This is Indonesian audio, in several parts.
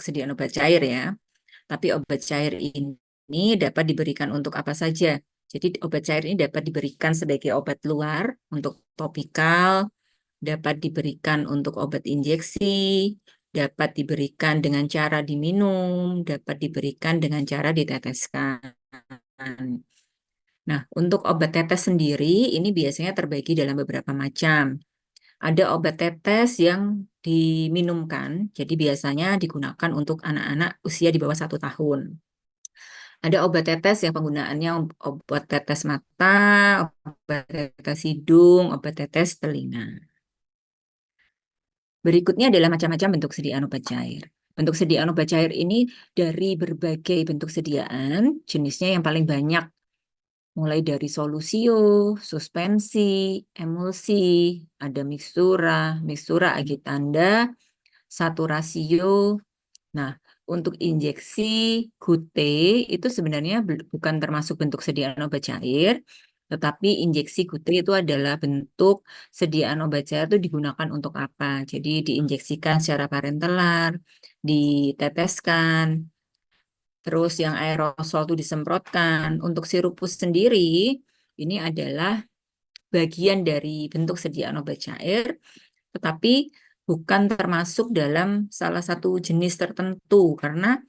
sediaan obat cair ya. Tapi obat cair ini dapat diberikan untuk apa saja. Jadi obat cair ini dapat diberikan sebagai obat luar untuk topikal, dapat diberikan untuk obat injeksi, dapat diberikan dengan cara diminum, dapat diberikan dengan cara diteteskan. Nah, untuk obat tetes sendiri ini biasanya terbagi dalam beberapa macam. Ada obat tetes yang diminumkan, jadi biasanya digunakan untuk anak-anak usia di bawah 1 tahun. Ada obat tetes yang penggunaannya obat tetes mata, obat tetes hidung, obat tetes telinga. Berikutnya adalah macam-macam bentuk sediaan obat cair. Bentuk sediaan obat cair ini dari berbagai bentuk sediaan, jenisnya yang paling banyak mulai dari solusio, suspensi, emulsi, ada mikstura agitanda, saturasio. Nah, untuk injeksi gute itu sebenarnya bukan termasuk bentuk sediaan obat cair, tetapi injeksi gute itu adalah bentuk sediaan obat cair itu digunakan untuk apa? Jadi diinjeksikan secara parenteral, diteteskan, terus yang aerosol itu disemprotkan. Untuk sirupus sendiri, ini adalah bagian dari bentuk sediaan obat cair, tetapi bukan termasuk dalam salah satu jenis tertentu, karena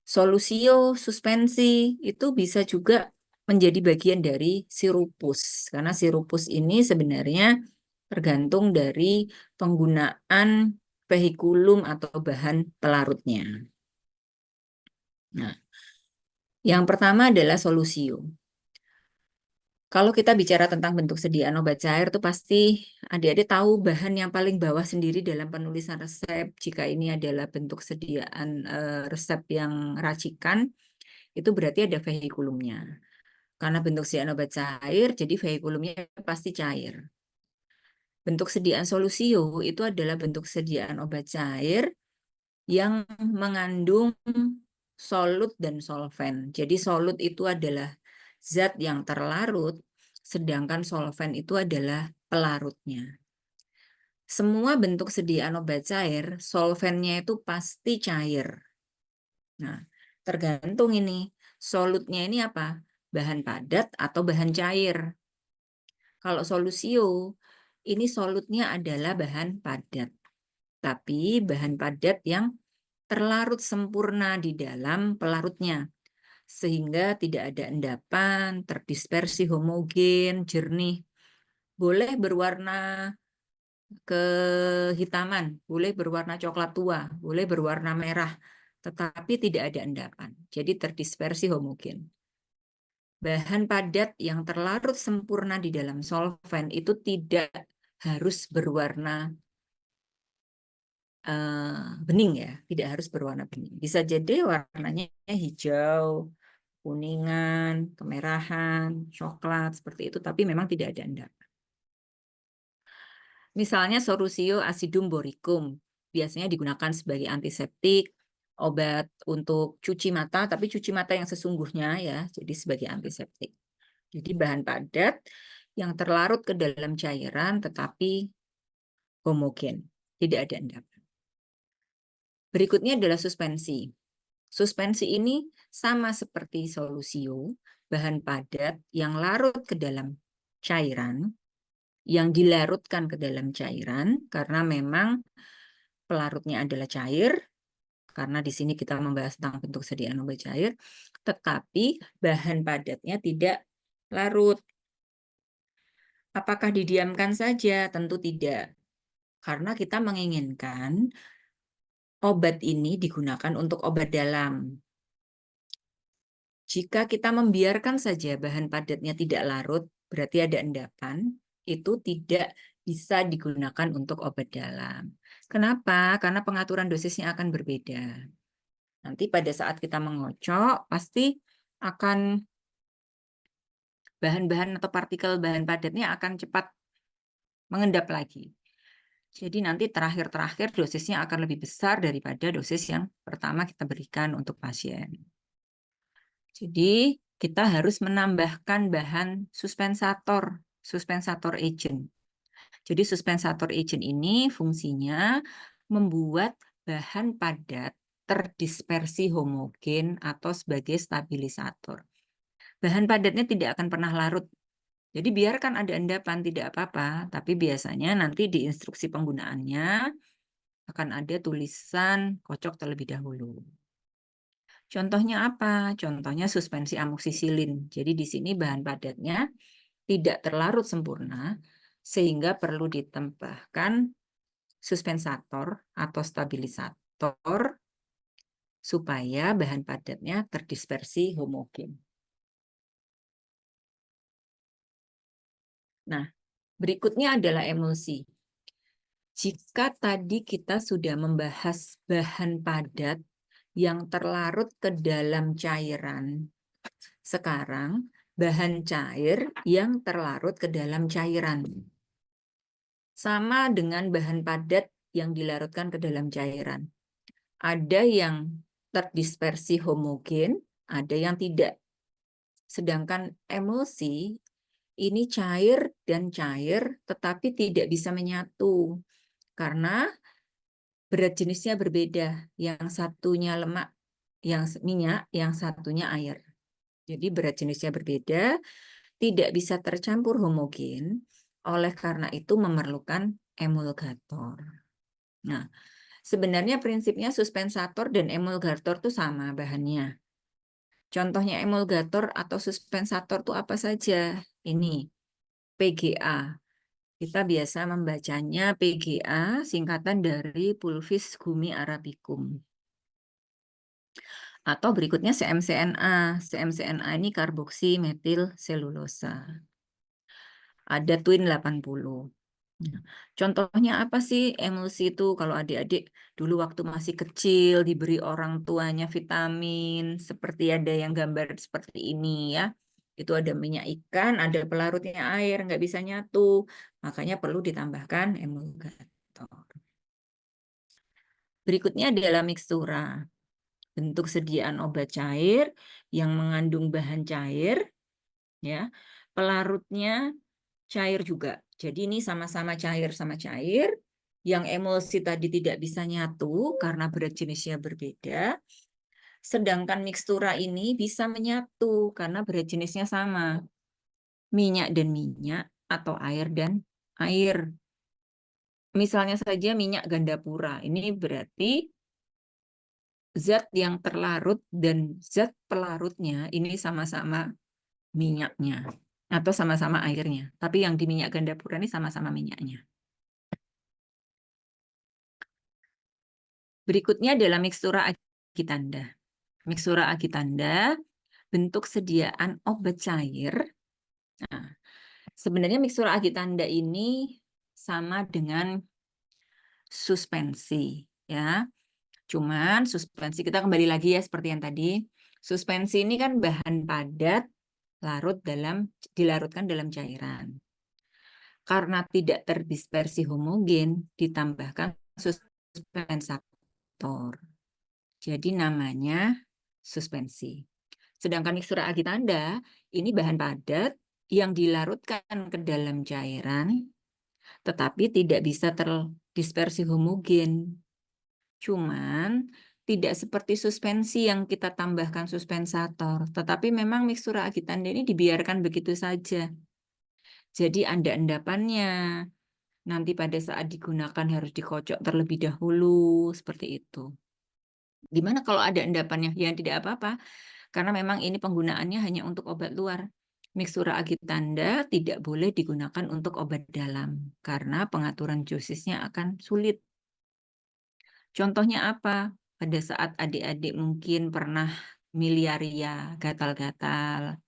solusio suspensi itu bisa juga menjadi bagian dari sirupus, karena sirupus ini sebenarnya tergantung dari penggunaan vehikulum atau bahan pelarutnya. Nah, yang pertama adalah solusio. Kalau kita bicara tentang bentuk sediaan obat cair, itu pasti adik-adik tahu bahan yang paling bawah sendiri dalam penulisan resep. Jika ini adalah bentuk sediaan resep yang racikan, itu berarti ada vehikulumnya. Karena bentuk sediaan obat cair, jadi vehikulumnya pasti cair. Bentuk sediaan solusio itu adalah bentuk sediaan obat cair yang mengandung solut dan solvent. Jadi solut itu adalah zat yang terlarut, sedangkan solvent itu adalah pelarutnya. Semua bentuk sediaan obat cair, solventnya itu pasti cair. Nah, tergantung ini, solutnya ini apa? Bahan padat atau bahan cair. Kalau solusio, ini solutnya adalah bahan padat. Tapi bahan padat yang terlarut sempurna di dalam pelarutnya. Sehingga tidak ada endapan, terdispersi homogen, jernih. Boleh berwarna kehitaman, boleh berwarna coklat tua, boleh berwarna merah, tetapi tidak ada endapan. Jadi terdispersi homogen. Bahan padat yang terlarut sempurna di dalam solvent itu tidak harus berwarna bening ya, tidak harus berwarna bening. Bisa jadi warnanya hijau, kuningan, kemerahan, coklat, seperti itu, tapi memang tidak ada endapan. Misalnya Sorusio acidum boricum, biasanya digunakan sebagai antiseptik, obat untuk cuci mata, tapi cuci mata yang sesungguhnya ya, jadi sebagai antiseptik. Jadi bahan padat yang terlarut ke dalam cairan tetapi homogen, tidak ada endapan. Berikutnya adalah suspensi. Suspensi ini sama seperti solusio, bahan padat yang larut ke dalam cairan, yang dilarutkan ke dalam cairan karena memang pelarutnya adalah cair, karena di sini kita membahas tentang bentuk sediaan obat cair, tetapi bahan padatnya tidak larut. Apakah didiamkan saja? Tentu tidak. Karena kita menginginkan obat ini digunakan untuk obat dalam. Jika kita membiarkan saja bahan padatnya tidak larut, berarti ada endapan, itu tidak bisa digunakan untuk obat dalam. Kenapa? Karena pengaturan dosisnya akan berbeda. Nanti pada saat kita mengocok, pasti akan bahan-bahan atau partikel bahan padatnya akan cepat mengendap lagi. Jadi nanti terakhir-terakhir dosisnya akan lebih besar daripada dosis yang pertama kita berikan untuk pasien. Jadi kita harus menambahkan bahan suspensator agent. Jadi suspensator agent ini fungsinya membuat bahan padat terdispersi homogen atau sebagai stabilisator. Bahan padatnya tidak akan pernah larut. Jadi biarkan ada endapan, tidak apa-apa, tapi biasanya nanti di instruksi penggunaannya akan ada tulisan kocok terlebih dahulu. Contohnya apa? Contohnya suspensi amoksisilin. Jadi di sini bahan padatnya tidak terlarut sempurna, sehingga perlu ditambahkan suspensator atau stabilisator supaya bahan padatnya terdispersi homogen. Nah, berikutnya adalah emulsi. Jika tadi kita sudah membahas bahan padat yang terlarut ke dalam cairan, sekarang bahan cair yang terlarut ke dalam cairan. Sama dengan bahan padat yang dilarutkan ke dalam cairan. Ada yang terdispersi homogen, ada yang tidak. Sedangkan emulsi ini cair dan cair tetapi tidak bisa menyatu karena berat jenisnya berbeda. Yang satunya lemak, yang minyak, yang satunya air. Jadi berat jenisnya berbeda, tidak bisa tercampur homogen, oleh karena itu memerlukan emulgator. Nah, sebenarnya prinsipnya suspensator dan emulgator itu sama bahannya. Contohnya emulgator atau suspensator itu apa saja? Ini, PGA. Kita biasa membacanya PGA, singkatan dari pulvis gumi arabicum. Atau berikutnya CMCNA. CMCNA ini karboksi metil selulosa. Ada Twin 80. Nah, contohnya apa sih emulsi itu? Kalau adik-adik dulu waktu masih kecil diberi orang tuanya vitamin, seperti ada yang gambar seperti ini ya. Itu ada minyak ikan, ada pelarutnya air, nggak bisa nyatu. Makanya perlu ditambahkan emulgator. Berikutnya adalah mikstura. Bentuk sediaan obat cair yang mengandung bahan cair, ya. Pelarutnya cair juga. Jadi ini sama-sama cair sama cair. Yang emulsi tadi tidak bisa nyatu karena berat jenisnya berbeda. Sedangkan mikstura ini bisa menyatu karena berat jenisnya sama. Minyak dan minyak atau air dan air. Misalnya saja minyak gandapura. Ini berarti zat yang terlarut dan zat pelarutnya ini sama-sama minyaknya atau sama-sama airnya. Tapi yang di minyak gandapura ini sama-sama minyaknya. Berikutnya adalah mikstura agitanda. Mikstura agitanda bentuk sediaan obat cair. Nah, sebenarnya mikstura agitanda ini sama dengan suspensi, ya. Cuman suspensi kita kembali lagi ya seperti yang tadi. Suspensi ini kan bahan padat dilarutkan dalam cairan. Karena tidak terdispersi homogen, ditambahkan suspensator. Jadi namanya suspensi. Sedangkan mikstura agitanda ini bahan padat yang dilarutkan ke dalam cairan, tetapi tidak bisa terdispersi homogen. Cuman tidak seperti suspensi yang kita tambahkan suspensator, tetapi memang mikstura agitanda ini dibiarkan begitu saja. Jadi ada endapannya. Nanti pada saat digunakan harus dikocok terlebih dahulu, seperti itu. Gimana kalau ada endapannya? Ya tidak apa-apa, karena memang ini penggunaannya hanya untuk obat luar. Mikstura agitanda tidak boleh digunakan untuk obat dalam, karena pengaturan dosisnya akan sulit. Contohnya apa? Pada saat adik-adik mungkin pernah miliaria, gatal-gatal,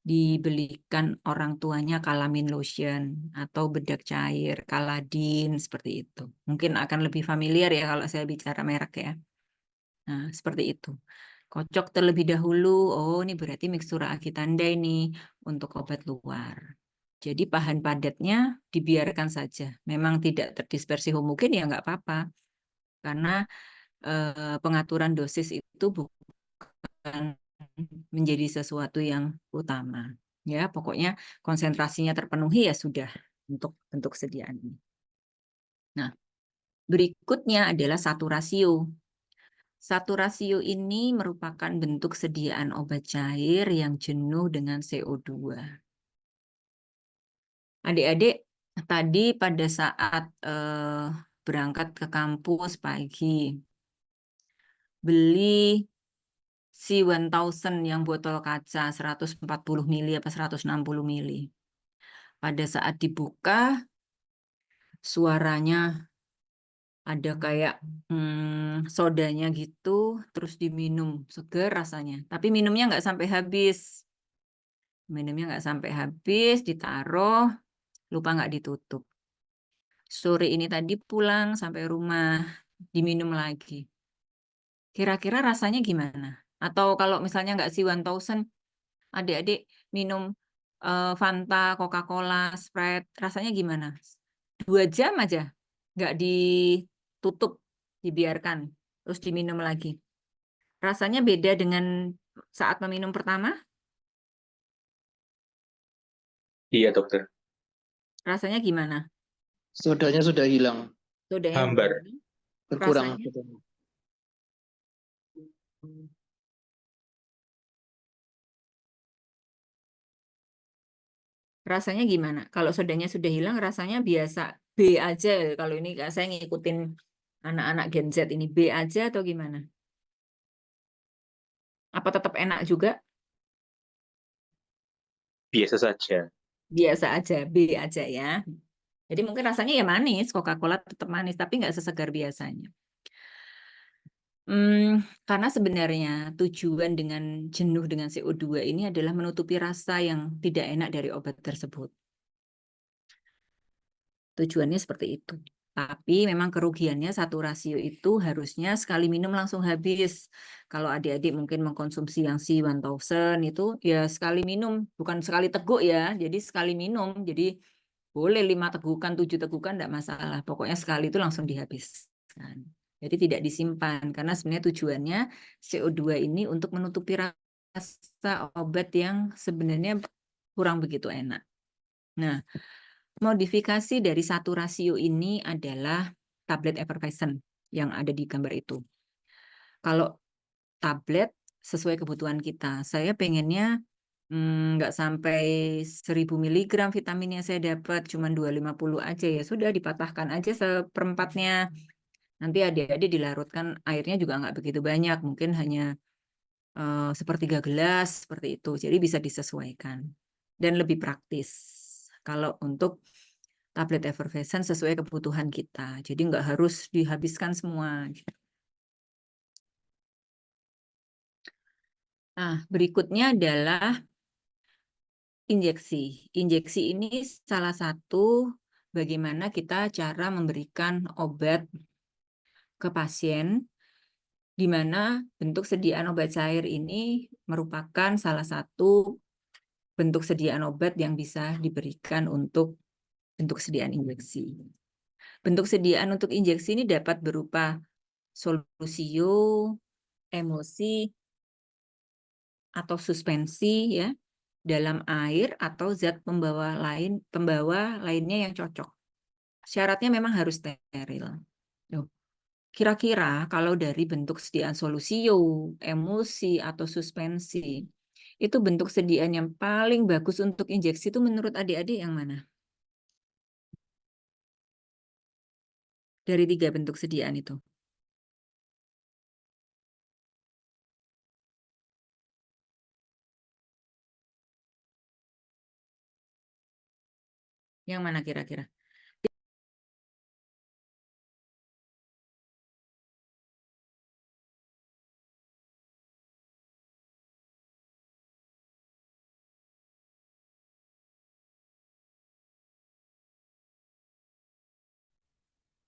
dibelikan orang tuanya Calamine lotion atau bedak cair, Caladin, seperti itu. Mungkin akan lebih familiar ya kalau saya bicara merek ya. Nah, seperti itu. Kocok terlebih dahulu, oh ini berarti mikstura agitanda ini untuk obat luar. Jadi bahan padatnya dibiarkan saja. Memang tidak terdispersi homogen ya nggak apa-apa. Karena pengaturan dosis itu bukan menjadi sesuatu yang utama. Ya, pokoknya konsentrasinya terpenuhi ya sudah untuk sediaan ini. Nah, berikutnya adalah satu rasio. Satu rasio ini merupakan bentuk sediaan obat cair yang jenuh dengan CO2. Adik-adik, tadi pada saat berangkat ke kampus pagi, beli si 1000 yang botol kaca 140 mili apa 160 mili. Pada saat dibuka, suaranya ada kayak sodanya gitu, terus diminum, seger rasanya. Tapi minumnya nggak sampai habis. Minumnya nggak sampai habis, ditaruh, lupa nggak ditutup. Sore ini tadi pulang sampai rumah, diminum lagi. Kira-kira rasanya gimana? Atau kalau misalnya nggak si 1000, adik-adik minum Fanta, Coca-Cola, Sprite, rasanya gimana? 2 jam aja, nggak ditutup, dibiarkan, terus diminum lagi. Rasanya beda dengan saat meminum pertama? Iya, dokter. Rasanya gimana? Sodanya sudah hilang, Sodanya sudah Hambar. hilang. berkurang Rasanya? sodanya. Rasanya gimana? Kalau sodanya sudah hilang, rasanya biasa B aja. Kalau ini saya ngikutin anak-anak Gen Z ini B aja atau gimana? Apa tetap enak juga? Biasa saja. Biasa aja, B aja ya. Jadi mungkin rasanya ya manis, Coca-Cola tetap manis, tapi nggak sesegar biasanya. Karena sebenarnya tujuan dengan jenuh dengan CO2 ini adalah menutupi rasa yang tidak enak dari obat tersebut. Tujuannya seperti itu. Tapi memang kerugiannya satu rasio itu harusnya sekali minum langsung habis. Kalau adik-adik mungkin mengkonsumsi yang si 1000 itu ya sekali minum, bukan sekali teguk ya. Jadi sekali minum. Jadi boleh 5 tegukan, 7 tegukan enggak masalah. Pokoknya sekali itu langsung dihabiskan. Jadi tidak disimpan karena sebenarnya tujuannya CO2 ini untuk menutupi rasa obat yang sebenarnya kurang begitu enak. Nah, modifikasi dari satu rasio ini adalah tablet effervescent yang ada di gambar itu. Kalau tablet sesuai kebutuhan kita, saya pengennya nggak sampai 1000 miligram vitamin yang saya dapat, cuma 250 aja ya. Sudah dipatahkan aja seperempatnya. Nanti adik-adik dilarutkan airnya juga nggak begitu banyak, mungkin hanya sepertiga gelas seperti itu. Jadi bisa disesuaikan dan lebih praktis. Kalau untuk tablet effervescent sesuai kebutuhan kita. Jadi nggak harus dihabiskan semua. Nah, berikutnya adalah injeksi. Injeksi ini salah satu bagaimana kita cara memberikan obat ke pasien, di mana bentuk sediaan obat cair ini merupakan salah satu bentuk sediaan obat yang bisa diberikan untuk bentuk sediaan injeksi. Bentuk sediaan untuk injeksi ini dapat berupa solusio, emulsi, atau suspensi ya dalam air atau zat pembawa lainnya yang cocok. Syaratnya memang harus steril. Kira-kira kalau dari bentuk sediaan solusio, emulsi atau suspensi, itu bentuk sediaan yang paling bagus untuk injeksi itu menurut adik-adik yang mana? Dari 3 bentuk sediaan itu. Yang mana kira-kira?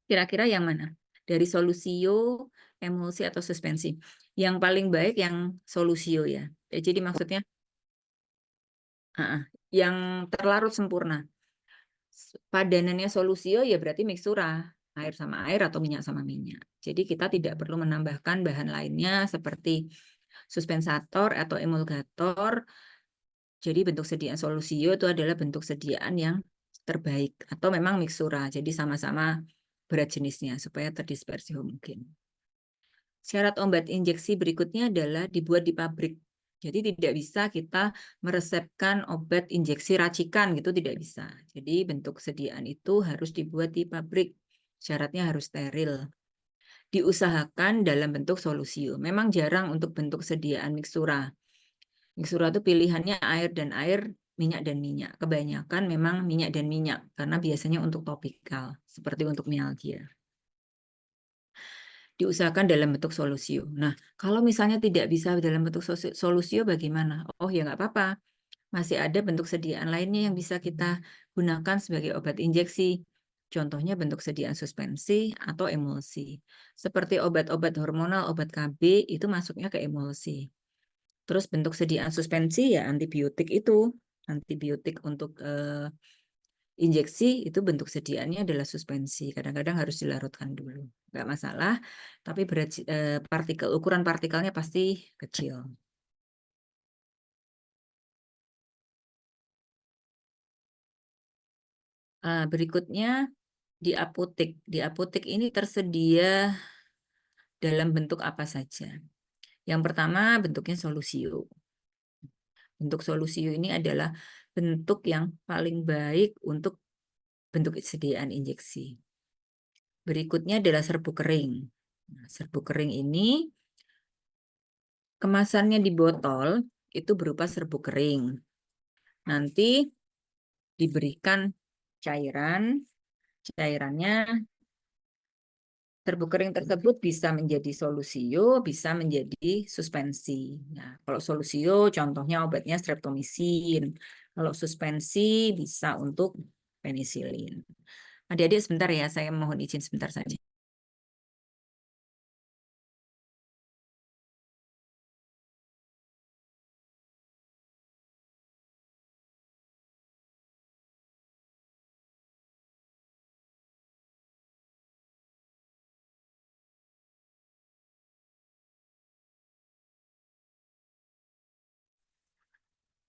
Kira-kira yang mana? Dari solusio, emulsi, atau suspensi? Yang paling baik yang solusio ya. Jadi maksudnya yang terlarut sempurna. Padanannya solusio ya berarti miksura, air sama air atau minyak sama minyak. Jadi kita tidak perlu menambahkan bahan lainnya seperti suspensator atau emulgator. Jadi bentuk sediaan solusio itu adalah bentuk sediaan yang terbaik atau memang miksura. Jadi sama-sama berat jenisnya supaya terdispersi mungkin. Syarat obat injeksi berikutnya adalah dibuat di pabrik. Jadi tidak bisa kita meresepkan obat injeksi racikan gitu, tidak bisa. Jadi bentuk sediaan itu harus dibuat di pabrik. Syaratnya harus steril. Diusahakan dalam bentuk solusium. Memang jarang untuk bentuk sediaan miksura. Miksura itu pilihannya air dan air, minyak dan minyak. Kebanyakan memang minyak dan minyak karena biasanya untuk topikal, seperti untuk mialgia. Diusahakan dalam bentuk solusium. Nah, kalau misalnya tidak bisa dalam bentuk solusium bagaimana? Oh ya nggak apa-apa. Masih ada bentuk sediaan lainnya yang bisa kita gunakan sebagai obat injeksi. Contohnya bentuk sediaan suspensi atau emulsi. Seperti obat-obat hormonal, obat KB itu masuknya ke emulsi. Terus bentuk sediaan suspensi ya antibiotik itu. Antibiotik untuk injeksi itu bentuk sediaannya adalah suspensi. Kadang-kadang harus dilarutkan dulu. Nggak masalah, tapi ukuran partikelnya pasti kecil. Berikutnya di apotek. Di apotek ini tersedia dalam bentuk apa saja. Yang pertama bentuknya solusium. Bentuk solusium ini adalah bentuk yang paling baik untuk bentuk sediaan injeksi. Berikutnya adalah serbuk kering. Nah, serbuk kering ini kemasannya di botol itu berupa serbuk kering. Nanti diberikan cairannya serbuk kering tersebut bisa menjadi solusio, bisa menjadi suspensi. Nah, kalau solusio contohnya obatnya streptomisin. Kalau suspensi bisa untuk penisilin. Adik-adik sebentar ya, saya mohon izin sebentar saja.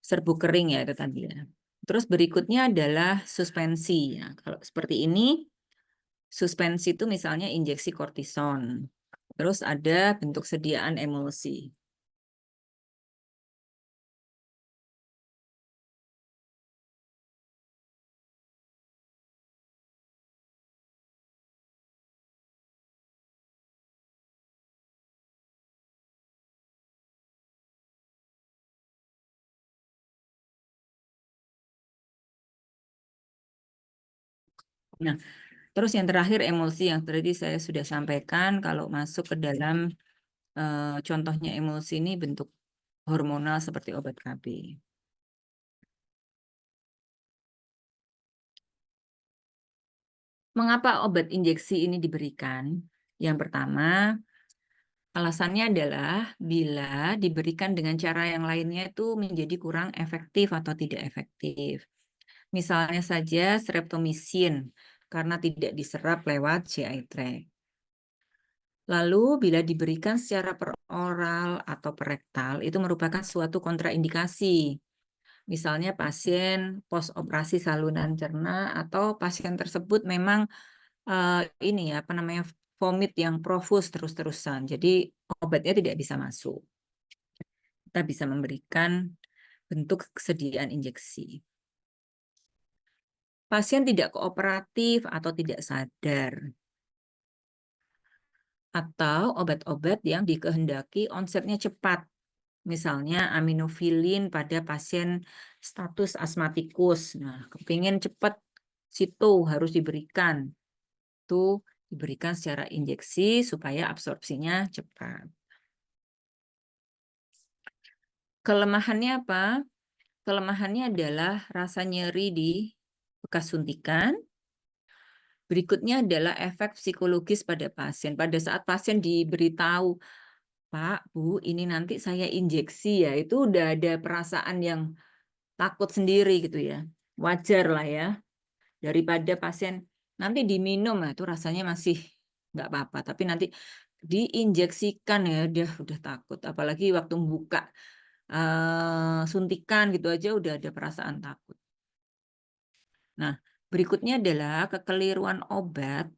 Serbuk kering ya itu tadi ya. Terus berikutnya adalah suspensi. Ya, kalau seperti ini, suspensi itu misalnya injeksi kortison. Terus ada bentuk sediaan emulsi. Nah, terus yang terakhir emulsi yang tadi saya sudah sampaikan kalau masuk ke dalam contohnya emulsi ini bentuk hormonal seperti obat KB. Mengapa obat injeksi ini diberikan? Yang pertama, alasannya adalah bila diberikan dengan cara yang lainnya itu menjadi kurang efektif atau tidak efektif. Misalnya saja streptomisin karena tidak diserap lewat GI tract. Lalu bila diberikan secara peroral atau perektal itu merupakan suatu kontraindikasi. Misalnya pasien post-operasi saluran cerna atau pasien tersebut memang ini ya apa namanya vomit yang profus terus-terusan. Jadi obatnya tidak bisa masuk. Kita bisa memberikan bentuk kesediaan injeksi. Pasien tidak kooperatif atau tidak sadar. Atau obat-obat yang dikehendaki onsetnya cepat. Misalnya aminofilin pada pasien status asmatikus. Nah, kepingin cepat situ harus diberikan. Itu diberikan secara injeksi supaya absorpsinya cepat. Kelemahannya apa? Kelemahannya adalah rasa nyeri di bekas suntikan. Berikutnya adalah efek psikologis pada pasien. Pada saat pasien diberitahu, Pak, Bu, ini nanti saya injeksi ya, itu udah ada perasaan yang takut sendiri gitu ya. Wajar lah ya. Daripada pasien nanti diminum, nah, itu rasanya masih nggak apa-apa. Tapi nanti diinjeksikan ya, dia udah takut. Apalagi waktu buka suntikan gitu aja udah ada perasaan takut. Nah, berikutnya adalah kekeliruan obat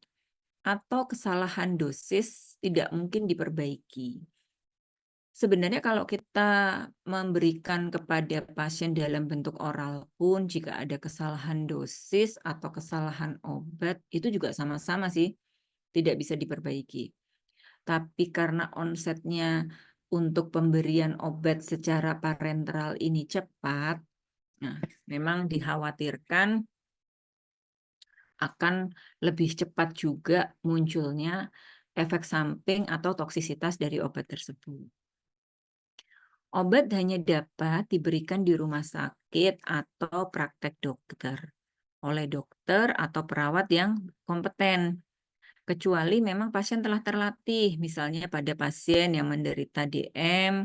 atau kesalahan dosis tidak mungkin diperbaiki. Sebenarnya kalau kita memberikan kepada pasien dalam bentuk oral pun, jika ada kesalahan dosis atau kesalahan obat, itu juga sama-sama sih, tidak bisa diperbaiki. Tapi karena onsetnya untuk pemberian obat secara parenteral ini cepat, nah, memang dikhawatirkan akan lebih cepat juga munculnya efek samping atau toksisitas dari obat tersebut. Obat hanya dapat diberikan di rumah sakit atau praktek dokter oleh dokter atau perawat yang kompeten. Kecuali memang pasien telah terlatih, misalnya pada pasien yang menderita DM,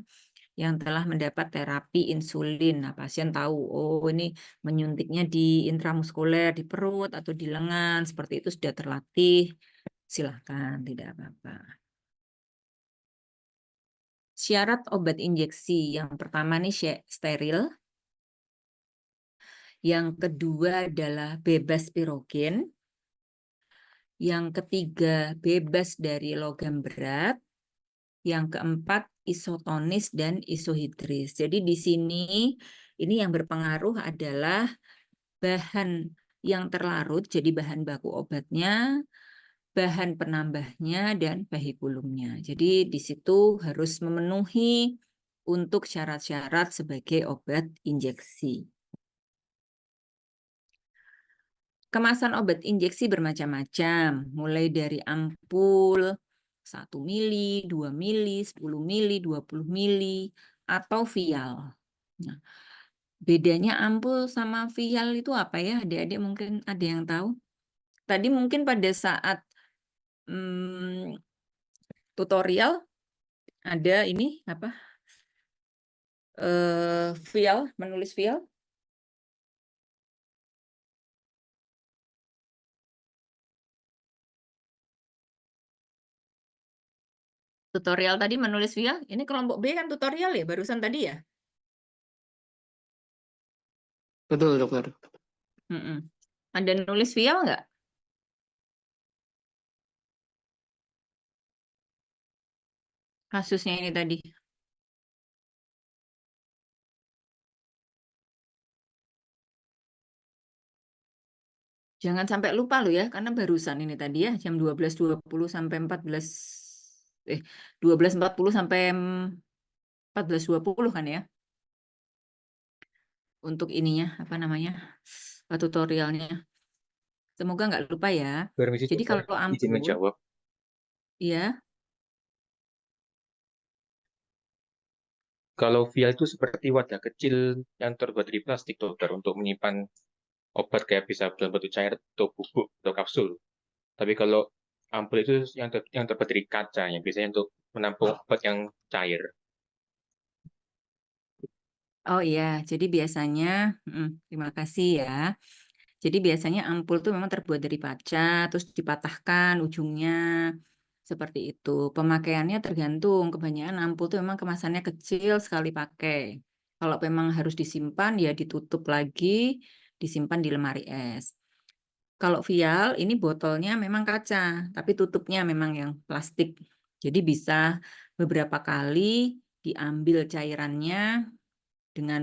yang telah mendapat terapi insulin. Nah, pasien tahu, oh ini menyuntiknya di intramuskuler, di perut atau di lengan, seperti itu sudah terlatih, silahkan, tidak apa-apa. Syarat obat injeksi, yang pertama nih steril, yang kedua adalah bebas pirogen, yang ketiga bebas dari logam berat, yang keempat isotonis dan isohidris. Jadi di sini ini yang berpengaruh adalah bahan yang terlarut, jadi bahan baku obatnya, bahan penambahnya, dan vehikulumnya. Jadi di situ harus memenuhi untuk syarat-syarat sebagai obat injeksi. Kemasan obat injeksi bermacam-macam, mulai dari ampul 1 mili, 2 mili, 10 mili, 20 mili, atau vial. Nah, bedanya ampul sama vial itu apa ya? Adik-adik mungkin ada yang tahu? Tadi mungkin pada saat tutorial ada ini apa? Vial, menulis vial. Tutorial tadi menulis vial. Ini kelompok B kan tutorial ya, barusan tadi ya? Betul, dokter. Ada nulis vial nggak? Kasusnya ini tadi. Jangan sampai lupa loh ya, karena barusan ini tadi ya, jam 12.20 sampai 12.40 sampai 14.20 kan ya. Untuk ininya, apa namanya, tutorialnya. Semoga nggak lupa ya. Permisi, Jadi dokter. kalau Izin ampul, menjawab. ya, Kalau vial itu seperti wadah kecil yang terbuat dari plastik, dokter, untuk menyimpan obat kayak bisa dalam bentuk cair atau bubuk atau kapsul. Tapi kalau ampul itu yang terbuat dari kaca, yang biasanya untuk menampung obat yang cair. oh iya, jadi biasanya, terima kasih ya. Jadi biasanya ampul itu memang terbuat dari kaca, terus dipatahkan ujungnya, seperti itu. Pemakaiannya tergantung, kebanyakan ampul itu memang kemasannya kecil sekali pakai. Kalau memang harus disimpan, ya ditutup lagi, disimpan di lemari es. Kalau vial, ini botolnya memang kaca, tapi tutupnya memang yang plastik. Jadi bisa beberapa kali diambil cairannya dengan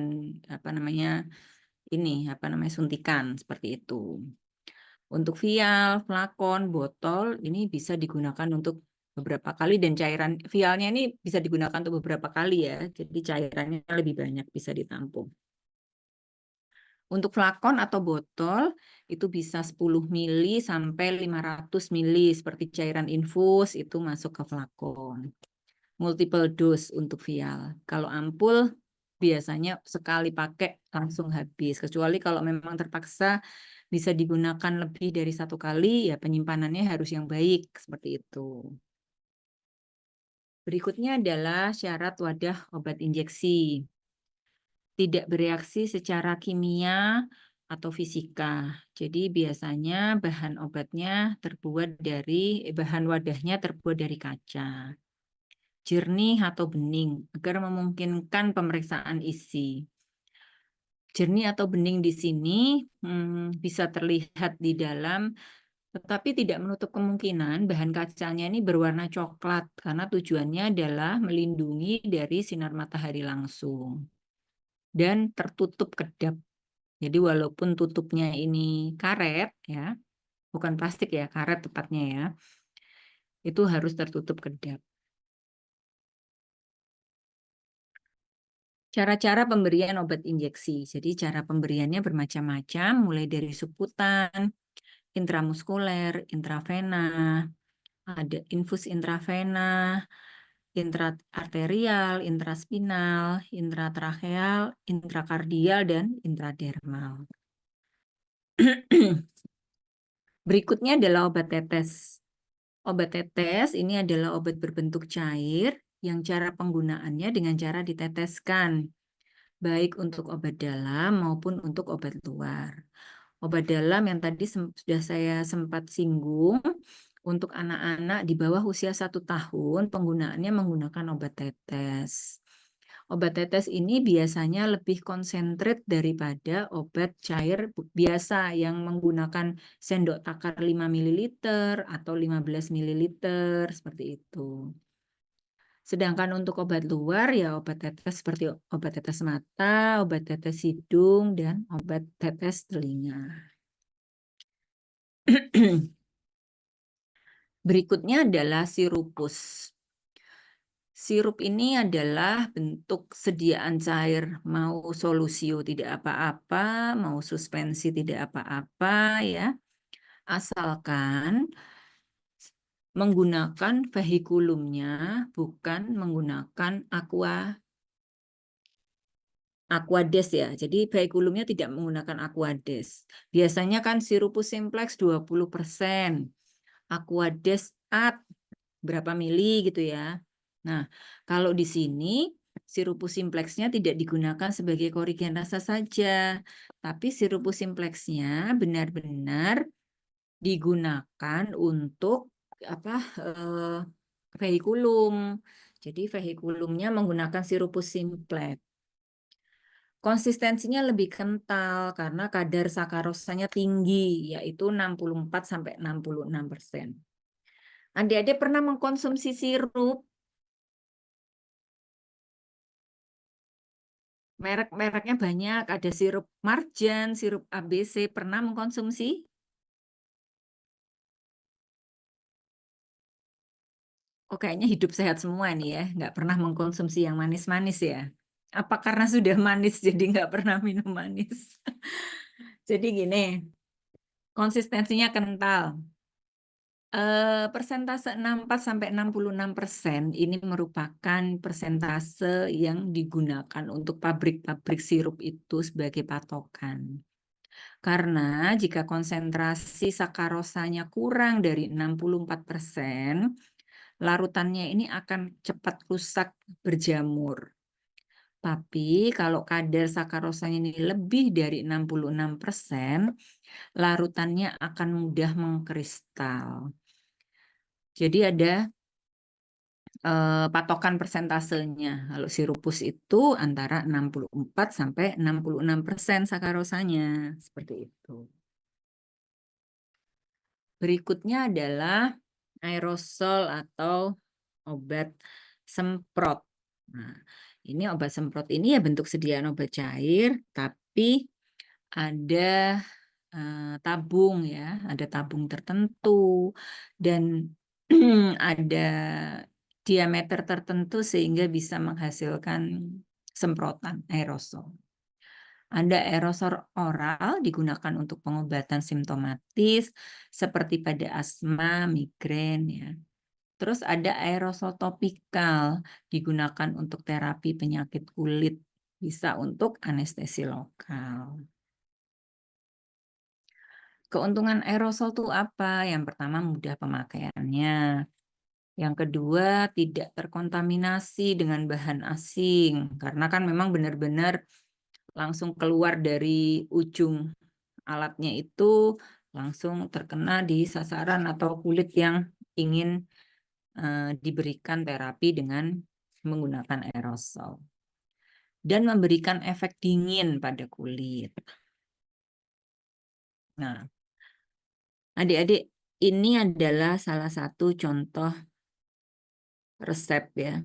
suntikan seperti itu. Untuk vial, flakon, botol ini bisa digunakan untuk beberapa kali, dan cairan vialnya ini bisa digunakan untuk beberapa kali ya. Jadi cairannya lebih banyak bisa ditampung. Untuk flakon atau botol itu bisa 10 mili sampai 500 mili, seperti cairan infus itu masuk ke flakon. Multiple dose untuk vial. Kalau ampul biasanya sekali pakai langsung habis. Kecuali kalau memang terpaksa bisa digunakan lebih dari satu kali, ya penyimpanannya harus yang baik, seperti itu. Berikutnya adalah syarat wadah obat injeksi. Tidak bereaksi secara kimia atau fisika. Jadi biasanya bahan wadahnya terbuat dari kaca. Jernih atau bening agar memungkinkan pemeriksaan isi. Jernih atau bening di sini bisa terlihat di dalam Tetapi tidak menutup kemungkinan bahan kacanya ini berwarna coklat karena tujuannya adalah melindungi dari sinar matahari langsung dan tertutup kedap. Jadi walaupun tutupnya ini karet ya, bukan plastik ya, karet tepatnya ya, itu harus tertutup kedap. Cara-cara pemberian obat injeksi. Jadi cara pemberiannya bermacam-macam, mulai dari subkutan, intramuskuler, intravena, ada infus intravena, intraarterial, intraspinal, intratracheal, intrakardial, dan intradermal. Berikutnya adalah obat tetes. Obat tetes ini adalah obat berbentuk cair yang cara penggunaannya dengan cara diteteskan, baik untuk obat dalam maupun untuk obat luar. Obat dalam yang tadi sudah saya sempat singgung, untuk anak-anak di bawah usia 1 tahun penggunaannya menggunakan obat tetes. Obat tetes ini biasanya lebih konsentrat daripada obat cair biasa yang menggunakan sendok takar 5 ml atau 15 ml seperti itu. Sedangkan untuk obat luar ya obat tetes seperti obat tetes mata, obat tetes hidung, dan obat tetes telinga. Berikutnya adalah sirupus. Sirup ini adalah bentuk sediaan cair, mau solusio tidak apa-apa, mau suspensi tidak apa-apa ya. Asalkan menggunakan vehikulumnya bukan menggunakan Aquades ya. Jadi vehikulumnya tidak menggunakan Aquades. Biasanya kan sirupus simplex 20%, Aquades at berapa mili gitu ya. Nah, kalau di sini sirupus simplexnya tidak digunakan sebagai korigen rasa saja, tapi sirupus simplexnya benar-benar digunakan untuk vehikulum. Jadi vehikulumnya menggunakan sirupus simplex. Konsistensinya lebih kental karena kadar sakarosanya tinggi, yaitu 64-66%. Adik-adik pernah mengkonsumsi sirup? Merek-mereknya banyak, ada sirup Marjan, sirup ABC, pernah mengkonsumsi? Oh, kayaknya hidup sehat semua nih ya, nggak pernah mengkonsumsi yang manis-manis ya. Apa karena sudah manis jadi nggak pernah minum manis? Jadi gini, konsistensinya kental. Persentase 64-66% ini merupakan persentase yang digunakan untuk pabrik-pabrik sirup itu sebagai patokan. Karena jika konsentrasi sakarosanya kurang dari 64%, larutannya ini akan cepat rusak berjamur. Tapi kalau kadar sakarosanya ini lebih dari 66%, larutannya akan mudah mengkristal. Jadi ada patokan persentasenya. Kalau sirupus itu antara 64-66% sakarosanya. Seperti itu. Berikutnya adalah aerosol atau obat semprot. Nah, ini obat semprot ini ya bentuk sediaan obat cair, tapi ada tabung ya, ada tabung tertentu dan ada diameter tertentu sehingga bisa menghasilkan semprotan aerosol. Ada aerosol oral digunakan untuk pengobatan simptomatis seperti pada asma, migrain ya. Terus ada aerosol topikal digunakan untuk terapi penyakit kulit, bisa untuk anestesi lokal. Keuntungan aerosol itu apa? Yang pertama mudah pemakaiannya. Yang kedua tidak terkontaminasi dengan bahan asing karena kan memang benar-benar langsung keluar dari ujung alatnya itu langsung terkena di sasaran atau kulit yang ingin diberikan terapi dengan menggunakan aerosol. Dan memberikan efek dingin pada kulit. Nah, adik-adik ini adalah salah satu contoh resep ya.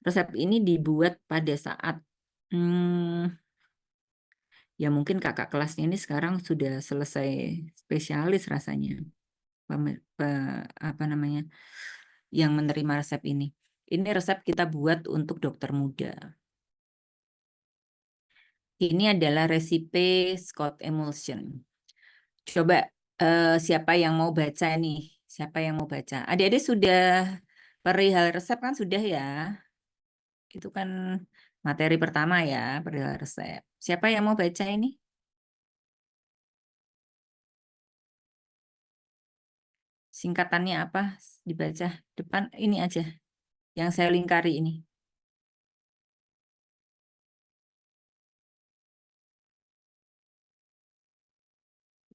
Resep ini dibuat pada saat ya mungkin kakak kelasnya ini sekarang sudah selesai spesialis rasanya. Apa namanya? Yang menerima resep ini. Ini resep kita buat untuk dokter muda. Ini adalah resipe Scott Emulsion. Coba siapa yang mau baca nih? Siapa yang mau baca? Adik-adik sudah perihal resep kan sudah ya? Itu kan materi pertama ya, perihal resep. Siapa yang mau baca ini? Singkatannya apa? Dibaca depan ini aja. Yang saya lingkari ini.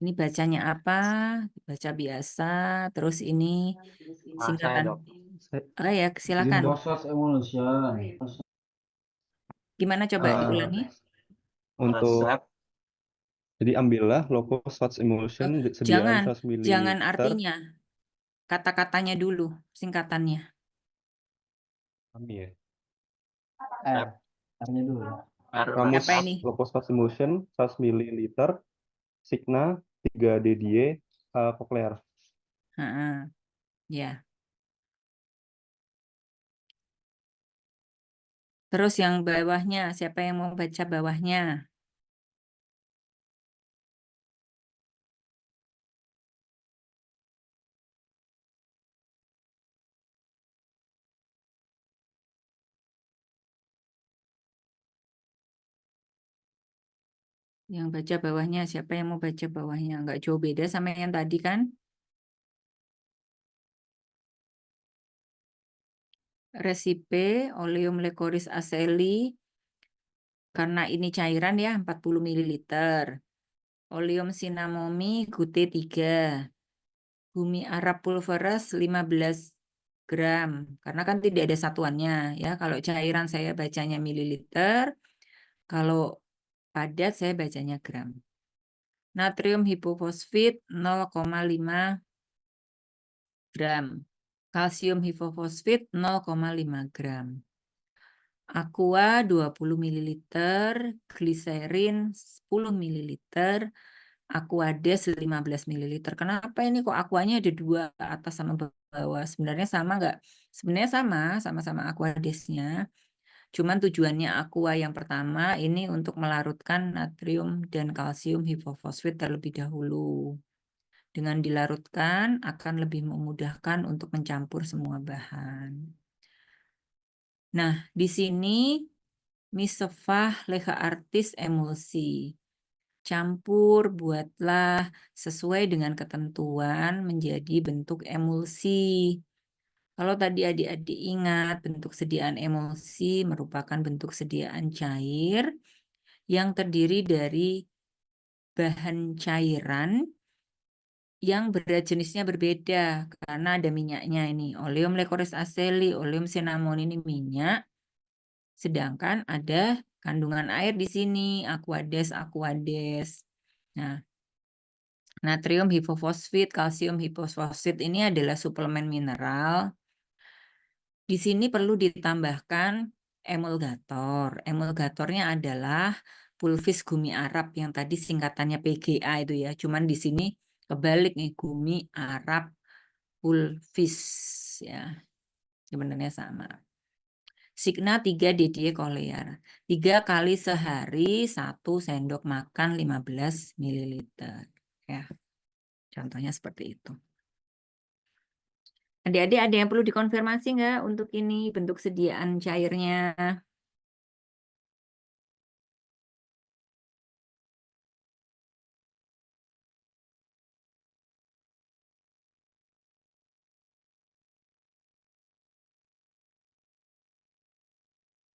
Ini bacanya apa? Baca biasa. Terus ini singkatan. Oh ya, silakan. Lymphosphorus emulsion. Gimana coba diulangi? Untuk jadi ambillah Leukophosphate emulsion sediaan Jangan, 100 ml. jangan artinya. Kata-katanya dulu, singkatannya. Kami ya. R-nya dulu. Ramus Apa ini? Leukophosphate emulsion 100 ml. Signa 3 DDE Cochlear. Ya. Terus yang bawahnya, siapa yang mau baca bawahnya? Yang baca bawahnya, siapa yang mau baca bawahnya? Nggak jauh beda sama yang tadi kan? Resipe Oleum Lecoris aceli, karena ini cairan ya, 40 ml. Oleum Cinnamomi Gute 3. Bumi Arab pulveris 15 gram. Karena kan tidak ada satuannya ya. Kalau cairan saya bacanya mililiter, kalau padat saya bacanya gram. Natrium hipofosfit 0,5 gram. Kalsium hipofosfit 0,5 gram. Aqua 20 ml, gliserin 10 ml, Aquades 15 ml. Kenapa ini kok aquanya ada dua, atas sama bawah? Sebenarnya sama nggak? Sebenarnya sama-sama Aquadesnya. Cuman tujuannya aqua yang pertama ini untuk melarutkan natrium dan kalsium hipofosfit terlebih dahulu. Dengan dilarutkan akan lebih memudahkan untuk mencampur semua bahan. Nah, di sini misefah leha artis emulsi. Campur, buatlah sesuai dengan ketentuan menjadi bentuk emulsi. Kalau tadi adik-adik ingat, bentuk sediaan emulsi merupakan bentuk sediaan cair yang terdiri dari bahan cairan yang berat jenisnya berbeda karena ada minyaknya ini. Oleum Lecoris aceli, Oleum cinnamon ini minyak, sedangkan ada kandungan air di sini, Aquades. Nah, natrium hipofosfit, kalsium hipofosfit ini adalah suplemen mineral. Di sini perlu ditambahkan emulgator. Emulgatornya adalah pulvis gumi Arab yang tadi singkatannya PGA itu ya. Cuman di sini kebalik nih, gumi Arab pulvis ya. Sebenarnya sama. Signa 3 DDE Cochlear. 3 kali sehari 1 sendok makan 15 ml. Ya. Contohnya seperti itu. Adik-adik ada yang perlu dikonfirmasi nggak untuk ini bentuk sediaan cairnya?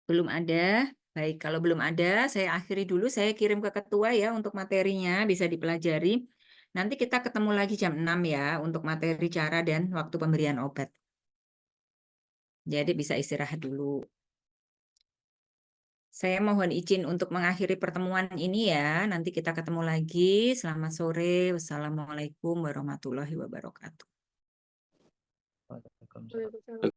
Belum ada? Baik, kalau belum ada, saya akhiri dulu. Saya kirim ke ketua ya untuk materinya, bisa dipelajari. Nanti kita ketemu lagi jam 6 ya untuk materi cara dan waktu pemberian obat. Jadi bisa istirahat dulu. Saya mohon izin untuk mengakhiri pertemuan ini ya. Nanti kita ketemu lagi. Selamat sore. Wassalamualaikum warahmatullahi wabarakatuh. Waalaikumsalam.